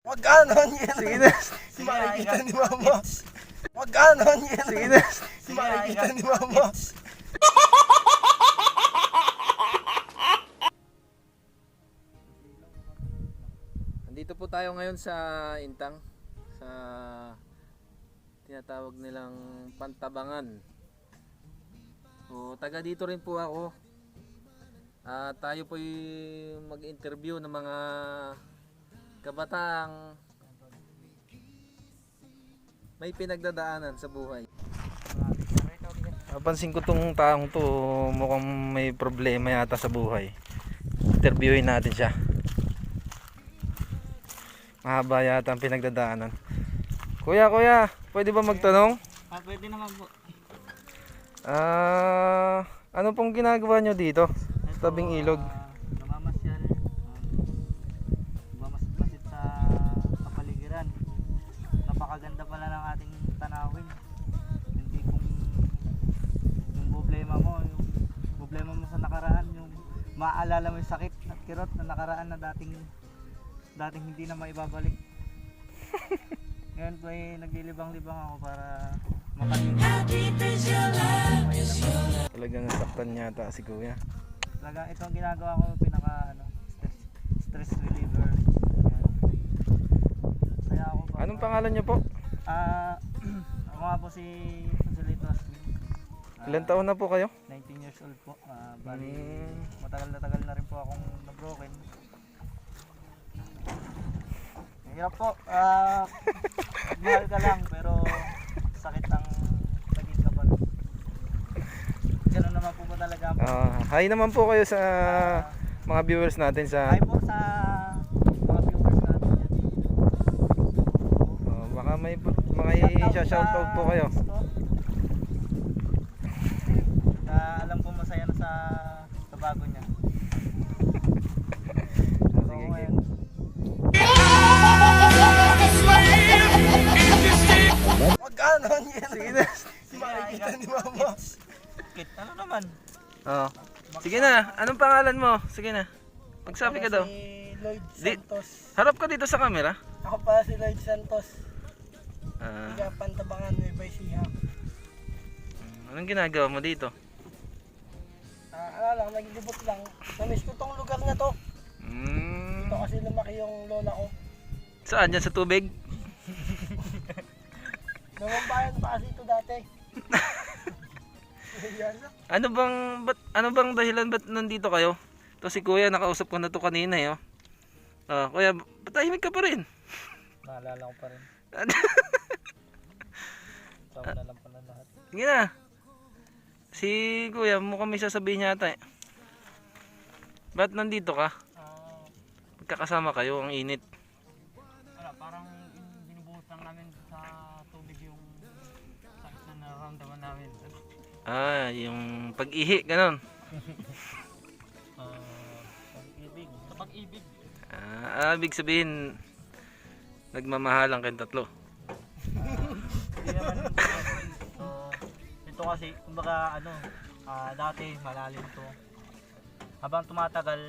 Wag ganon yan. Sige na. Makikita ni mama. Wag ganon yan. Sige na. Makikita ni mama. Andito po tayo ngayon sa Intang, sa tinatawag nilang Pantabangan. So, taga dito rin po ako. Tayo po mag-interview ng mga kabataang may pinagdadaanan sa buhay. Napansin ko tong taong to, mukhang may problema yata sa buhay. Interviewin natin siya. Mahaba yata ang pinagdadaanan. Kuya, pwede ba magtanong? Pwede naman po. Ano pong ginagawa nyo dito? Sa tabing ilog? Namamasyal. Namamasid sa kapaligiran. Napakaganda pala ng ating tanawin. Hindi kung yung problema mo sa nakaraan, yung maaalala mo yung sakit at kirot na nakaraan na dating hindi na maibabalik. Ngayon po ay naglilibang-libang ako para makalimut. Talagang nasaktan yata si kuya. Talaga ito ang ginagawa ko, pinaka stress reliever. Kaya ako ba, Anong pangalan nyo po? ako nga po si Joselito Asmin. Ilan taon na po kayo? 19 years old po. Bali matagal na rin po akong na-broken. Hirap po. Mahal ka lang pero sakit ang naging kabal. Ganun naman po ba talaga? Hi naman po kayo sa mga viewers natin sa... Hi po sa mga viewers natin. Baka may mga shoutout po kayo. Alam ko masaya na sa bago niya. Sige, game. Wag ganon yan. Sige na. Makikita ni mama. Kit, ano naman? Sige na, anong pangalan mo? Sige na. Magsabi ka daw. Si Lloyd Santos. Harap ka dito sa camera. Ako pala si Lloyd Santos. Ah, Tiga Pantabangan, may Baysiha. anong ginagawa mo dito? Ano lang, naglibot lang. Namiss ko tong lugar na to. Ito kasi lumaki yung lola ko. Saan? Diyan sa tubig? Namambayan pa kasi ito dati. Ano bang dahilan ba't nandito kayo? To si kuya, nakausap ko na to kanina eh. Kuya, ba't tahimik ka pa rin? Naalala ko pa rin. Sama na lang pala lahat. Sige na. Si kuya, mukhang may sasabihin yata eh. Ba't nandito ka? Magkakasama kayo, ang init. Parang binubuhos lang namin sa tubig yung sakit na nararamdaman namin. Yung pag-ihi, ganon. Pag-ibig. Sa pag-ibig. Ibig sabihin, nagmamahalan kayong tatlo. Hindi naman. So, ito kasi, kumbaga dati malalim to. Habang tumatagal,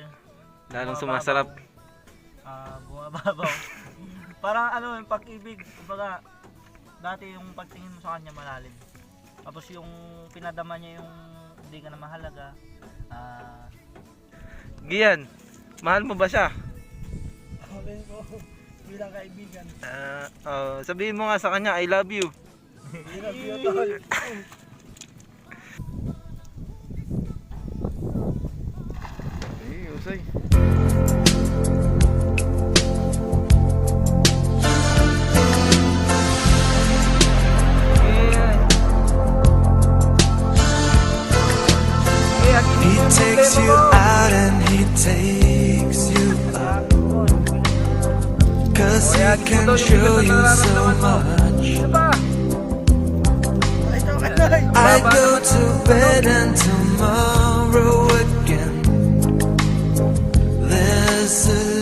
Lalong sumasarap. bumababaw. Parang yung pag-ibig, kumbaga dati yung pagtingin mo sa kanya malalim. Tapos yung pinadama niya yung hindi ka na mahalaga. Gian, mahal mo ba siya? Sabihin ko, bilang kaibigan. Sabihin mo nga sa kanya, I love you. I love you, tol. Usay. He takes you out and he takes you up, 'cause he can show you so much. I go to bed and tomorrow again there's a